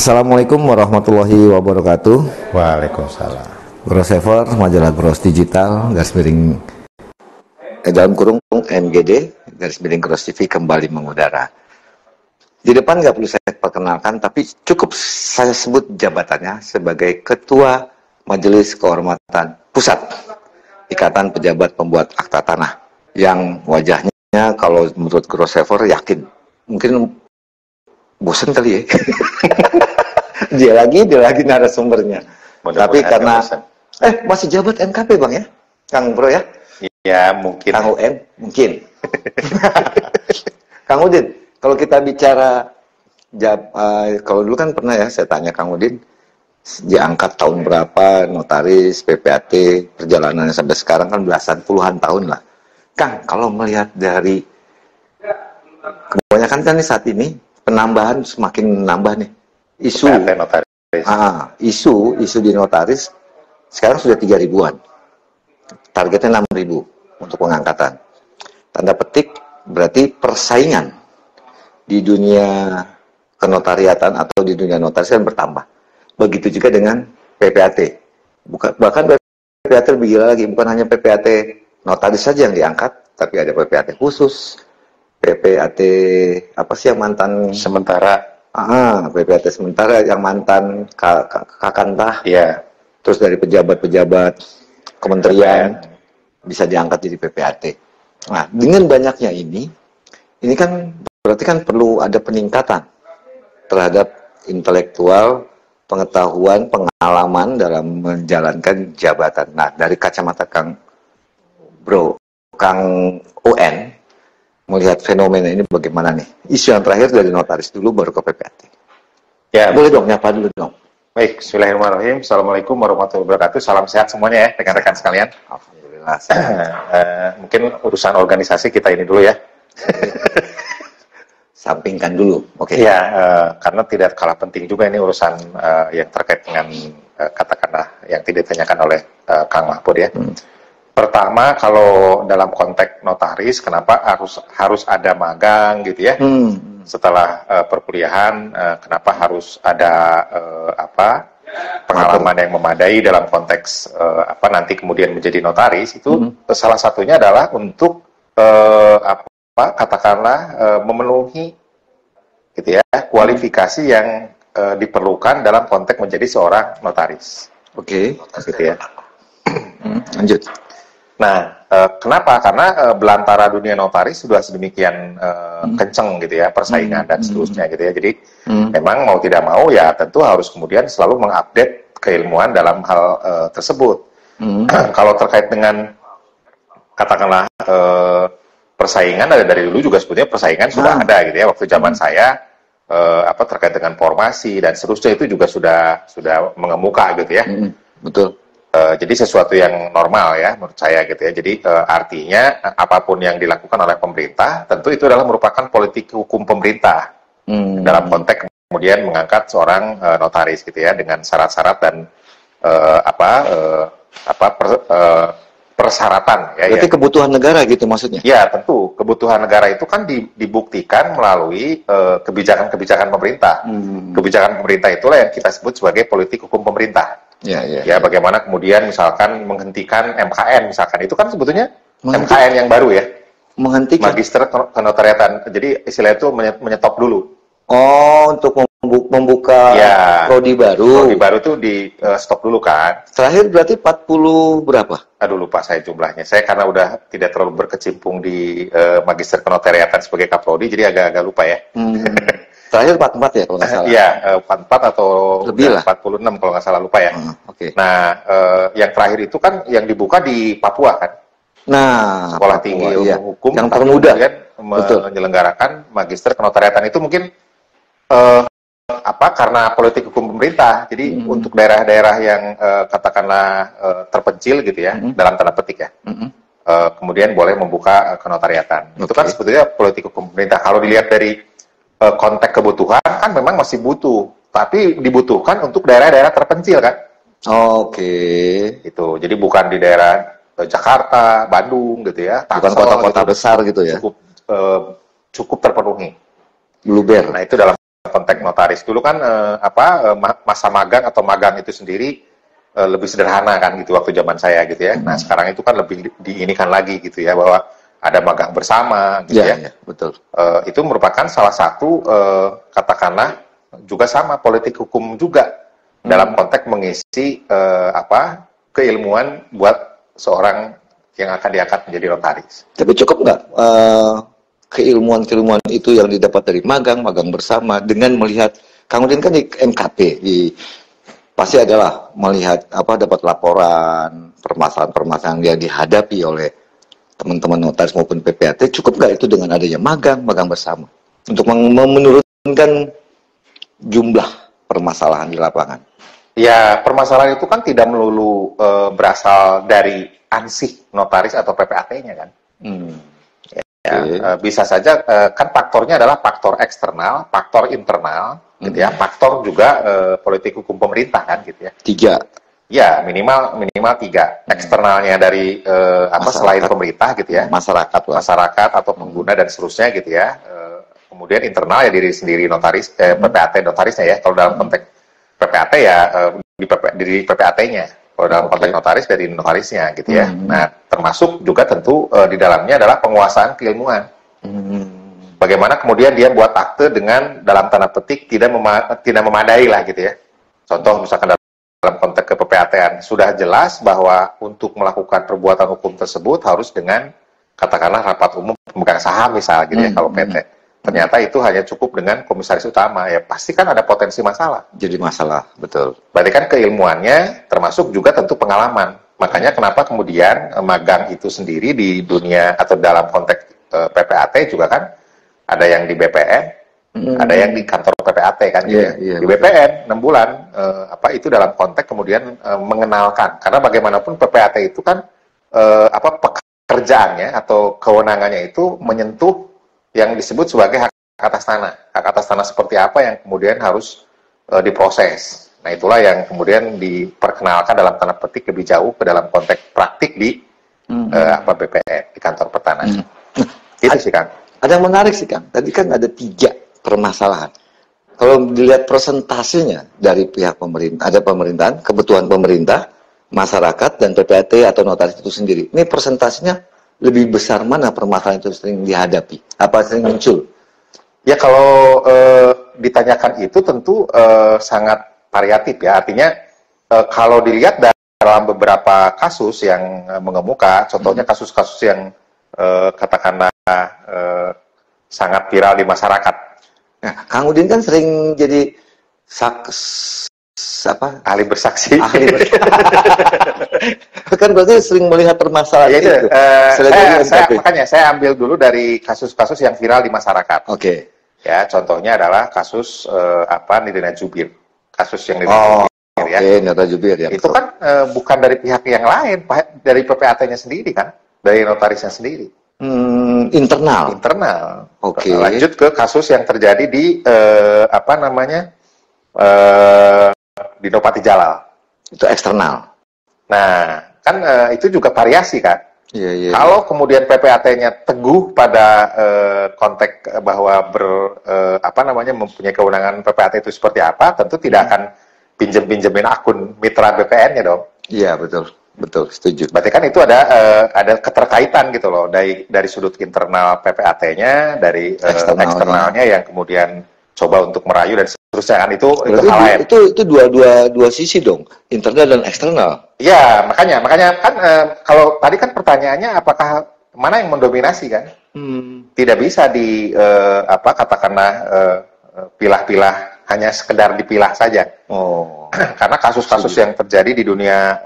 Assalamualaikum warahmatullahi wabarakatuh. Waalaikumsalam. Grossever, majalah Gros Digital, garis miring dalam kurung NGD, garis miring Gros TV kembali mengudara. Di depan nggak perlu saya perkenalkan, tapi cukup saya sebut jabatannya sebagai Ketua Majelis Kehormatan Pusat Ikatan Pejabat Pembuat Akta Tanah, yang wajahnya kalau menurut Grossever yakin, mungkin bosan kali ya. dia lagi narasumbernya. Tapi karena masih jabat NKP Bang ya, Kang Bro ya? Iya mungkin. Kang UN mungkin. Kang Udin, kalau kita bicara kalau dulu kan pernah ya saya tanya Kang Udin, diangkat tahun berapa, notaris, PPAT, perjalanannya sampai sekarang kan belasan puluhan tahun lah. Kang, kalau melihat dari kebanyakan kan nih saat ini penambahan semakin menambah nih isu isu di notaris sekarang sudah 3.000-an, targetnya 6.000 untuk pengangkatan. Tanda petik berarti persaingan di dunia kenotariatan atau di dunia notaris kan bertambah. Begitu juga dengan PPAT. Bahkan PPAT lebih gila lagi, bukan hanya PPAT notaris saja yang diangkat, tapi ada PPAT khusus, PPAT apa sih yang mantan sementara, PPAT sementara yang mantan kakantah, ya. Terus dari pejabat-pejabat kementerian bisa diangkat jadi PPAT. Nah, dengan banyaknya ini kan berarti kan perlu ada peningkatan terhadap intelektual, pengetahuan, pengalaman dalam menjalankan jabatan. Nah, dari kacamata Kang UN, melihat fenomena ini bagaimana nih? Isu yang terakhir dari notaris dulu, baru ke PPAT. Ya, boleh dong, nyapa dulu dong. Baik, bismillahirrahmanirrahim. Assalamualaikum warahmatullahi wabarakatuh. Salam sehat semuanya ya, rekan-rekan sekalian. Alhamdulillah. Mungkin urusan organisasi kita ini dulu ya. Sampingkan dulu, oke. Ya, karena tidak kalah penting juga ini urusan yang terkait dengan katakanlah yang tidak ditanyakan oleh Kang Mahfud ya. Pertama, kalau dalam konteks notaris, kenapa harus ada magang gitu ya? Setelah perkuliahan, kenapa harus ada pengalaman yang memadai dalam konteks nanti kemudian menjadi notaris? Itu salah satunya adalah untuk katakanlah memenuhi gitu ya kualifikasi yang diperlukan dalam konteks menjadi seorang notaris. Oke. Gitu ya. Lanjut. Nah, kenapa? Karena belantara dunia notaris sudah sedemikian kenceng gitu ya, persaingan dan seterusnya gitu ya. Jadi memang mau tidak mau ya tentu harus kemudian selalu mengupdate keilmuan dalam hal tersebut. Kalau terkait dengan katakanlah persaingan dari dulu juga sebetulnya persaingan sudah ada gitu ya. Waktu zaman saya terkait dengan formasi dan seterusnya itu juga sudah mengemuka gitu ya. Betul. Jadi sesuatu yang normal ya menurut saya gitu ya. Jadi artinya apapun yang dilakukan oleh pemerintah tentu itu adalah merupakan politik hukum pemerintah dalam konteks kemudian mengangkat seorang notaris gitu ya dengan syarat-syarat dan persyaratan ya. Berarti kebutuhan negara gitu maksudnya? Ya tentu kebutuhan negara itu kan dibuktikan melalui kebijakan-kebijakan pemerintah. Kebijakan pemerintah itulah yang kita sebut sebagai politik hukum pemerintah. Ya, bagaimana kemudian misalkan menghentikan MKN misalkan, itu kan sebetulnya MKN yang baru ya. Menghentikan? Magister Kenotariatan. Jadi istilah itu menyetop dulu. Oh, untuk membuka prodi baru. Prodi baru itu di stop dulu kan. Terakhir berarti 40 berapa? Aduh lupa saya jumlahnya. Saya karena udah tidak terlalu berkecimpung di Magister Kenotariatan sebagai Kaprodi, jadi agak-agak lupa ya. Terakhir 44 ya kalau nggak salah. Iya, 44 atau lebih lah. 46 kalau nggak salah, lupa ya. Oke. Nah, yang terakhir itu kan yang dibuka di Papua kan. Nah, Sekolah Tinggi Ilmu Hukum yang termuda kan menyelenggarakan Magister Kenotariatan itu mungkin karena politik hukum pemerintah. Jadi untuk daerah-daerah yang katakanlah terpencil gitu ya, dalam tanda petik ya. Kemudian boleh membuka kenotariatan. Itu kan sebetulnya politik hukum pemerintah. Kalau dilihat dari konteks kebutuhan kan memang masih butuh, tapi dibutuhkan untuk daerah-daerah terpencil kan. Itu jadi bukan di daerah Jakarta, Bandung gitu ya, bukan kota-kota besar gitu ya. Cukup terpenuhi. Luber. Nah itu dalam konteks notaris. Dulu kan masa magang atau magang itu sendiri lebih sederhana kan gitu waktu zaman saya gitu ya. Nah sekarang itu kan lebih diinikan lagi gitu ya, bahwa ada magang bersama gitu ya. Betul. Itu merupakan salah satu katakanlah juga sama politik hukum juga dalam konteks mengisi keilmuan buat seorang yang akan diangkat menjadi notaris. Tapi cukup nggak keilmuan itu yang didapat dari magang bersama dengan melihat Kang Udin kan di MKP, pasti adalah melihat dapat laporan permasalahan-permasalahan yang dihadapi oleh teman-teman notaris maupun PPAT. Cukup nggak itu dengan adanya magang bersama untuk menurunkan jumlah permasalahan di lapangan? Ya, permasalahan itu kan tidak melulu berasal dari ansih notaris atau PPAT-nya kan. Bisa saja kan faktornya adalah faktor eksternal, faktor internal, gitu ya, faktor juga politik hukum pemerintah kan, gitu ya. 3. Ya, minimal 3. Eksternalnya dari selain pemerintah, gitu ya. Masyarakat atau pengguna dan seterusnya, gitu ya. Kemudian internal ya diri sendiri notaris, PPAT notarisnya ya. Kalau dalam konteks PPAT ya di PPAT-nya. Kalau dalam konteks notaris dari notarisnya gitu ya. Nah, termasuk juga tentu di dalamnya adalah penguasaan keilmuan. Bagaimana kemudian dia buat akte dengan dalam tanda petik tidak memadai lah gitu ya. Contoh misalkan dalam konteks ke-PPAT-an sudah jelas bahwa untuk melakukan perbuatan hukum tersebut harus dengan katakanlah rapat umum pemegang saham misal gitu ya kalau PT. Ternyata itu hanya cukup dengan komisaris utama, ya pasti kan ada potensi masalah. Jadi masalah, betul. Berarti kan keilmuannya termasuk juga tentu pengalaman. Makanya kenapa kemudian magang itu sendiri di dunia atau dalam konteks PPAT juga kan ada yang di BPN, ada yang di kantor PPAT kan. Di BPN 6 bulan, itu dalam konteks kemudian mengenalkan. Karena bagaimanapun PPAT itu kan pekerjaannya atau kewenangannya itu menyentuh yang disebut sebagai hak atas tanah. Hak atas tanah seperti apa yang kemudian harus diproses. Nah, itulah yang kemudian diperkenalkan dalam tanda petik lebih jauh ke dalam konteks praktik di BPN, di kantor pertanahan. Itu sih, Kang. Ada yang menarik sih, Kang. Tadi kan ada 3 permasalahan. Kalau dilihat persentasenya dari pihak pemerintah, ada pemerintahan, kebutuhan pemerintah, masyarakat, dan PPAT atau notaris itu sendiri. Ini persentasenya lebih besar mana permasalahan itu sering dihadapi? Apa sering muncul? Ya kalau ditanyakan itu tentu sangat variatif ya. Artinya kalau dilihat dalam beberapa kasus yang mengemuka, contohnya kasus-kasus yang katakanlah sangat viral di masyarakat. Nah, Kang Udin kan sering jadi ahli bersaksi. Kan berarti sering melihat permasalahan itu. Makanya saya ambil dulu dari kasus-kasus yang viral di masyarakat. Oke. Ya, contohnya adalah kasus Nirina Jubir. Kasus yang Nirina Jubir ya. Nirina Jubir ya. Itu kan bukan dari pihak yang lain, dari PPAT-nya sendiri kan, dari notarisnya sendiri. Internal. Oke. Lanjut ke kasus yang terjadi di di Nopati Jalal. Itu eksternal. Nah, kan itu juga variasi kan. Iya. Kalau kemudian PPAT-nya teguh pada konteks bahwa mempunyai kewenangan PPAT itu seperti apa, tentu tidak akan pinjemin akun mitra BPN-nya dong. Iya, betul, setuju. Berarti kan itu ada keterkaitan gitu loh dari sudut internal PPAT-nya, dari eksternalnya yang kemudian coba untuk merayu dan seterusnya kan itu hal lain. Itu dua sisi dong, internal dan eksternal. Iya, makanya kan kalau tadi kan pertanyaannya apakah mana yang mendominasi kan? Tidak bisa katakanlah pilah-pilah hanya sekedar dipilah saja. Karena kasus-kasus yang terjadi di dunia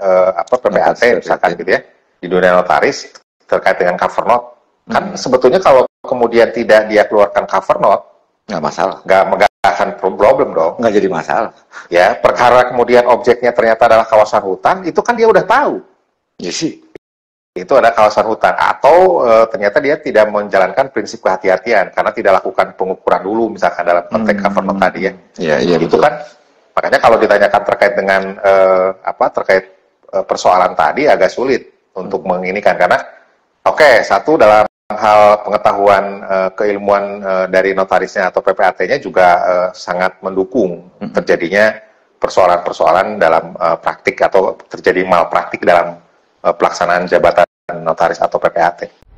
PPAT misalkan gitu ya, di dunia notaris terkait dengan cover note, kan sebetulnya kalau kemudian tidak dia keluarkan cover note, nggak masalah, nggak akan problem dong, nggak jadi masalah. Ya, perkara kemudian objeknya ternyata adalah kawasan hutan, itu kan dia udah tahu. Ya sih. Itu ada kawasan hutan, atau ternyata dia tidak menjalankan prinsip kehati-hatian karena tidak lakukan pengukuran dulu, misalkan dalam konteks cover note tadi ya. Iya, itu betul. Kan makanya kalau ditanyakan terkait dengan persoalan tadi agak sulit untuk menginikan karena satu dalam hal pengetahuan keilmuan dari notarisnya atau PPAT-nya juga sangat mendukung terjadinya persoalan-persoalan dalam praktik atau terjadi malpraktik dalam pelaksanaan jabatan notaris atau PPAT.